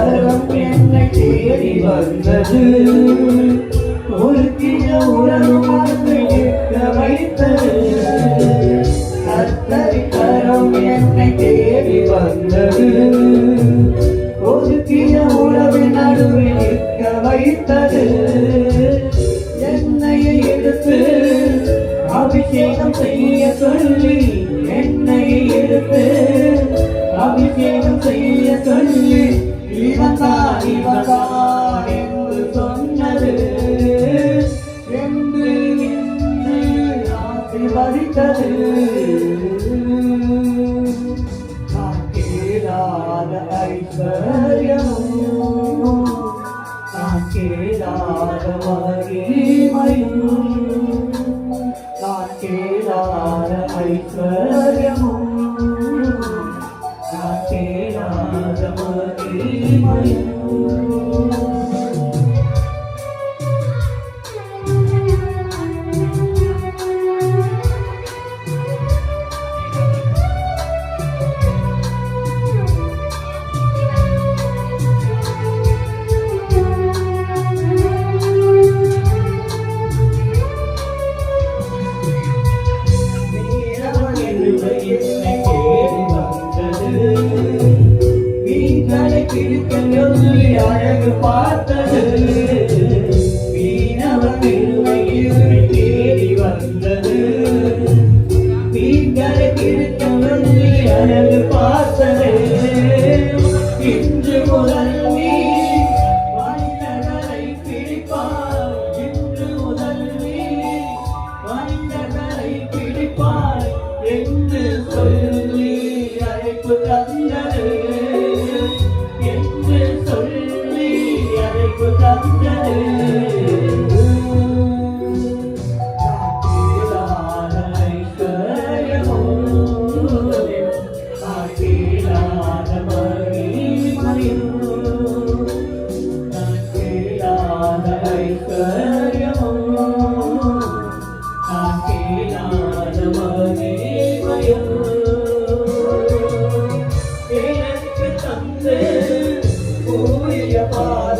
நரகம் என்னை தேடி வந்தது ஒரு கிழ உறவு மனதை நிற்க வைத்தது கர்த்தரின் கரம் என்னை தேடி வந்தது ஒரு கிழ உறவின் நடுவில் நிற்க வைத்தது என்னை எடுத்து அபிஷேகம் செய்ய சொல்லி என்னை எடுத்து அபிஷேகம் செய்ய சொல்லி இவன்தான் என்று சொன்னது என்று ஆசீர்வதித்தது நான் கேளாத ஐஸ்வர்யமும் நான் கேளாத மகிமையும் நான் கேளாத ஐஸ்வர்யமும் நான் கேளாத மகிமையும் அழகு பார்த்தது மீனவன் திருமையில் தேடி வந்தது மீன்களை பிடித்தவன் அழகு பார்த்தது இன்று முதல் நீ மனிதர்களை பிடிப்பார் இன்று முதல் நீ மனிதர்களை பிடிப்பார் என்று சொல்லி அழைப்பு தந்தது என்று சொல்லி அழைப்பு தந்தது எனக்கு தந்து ஊழிய பார்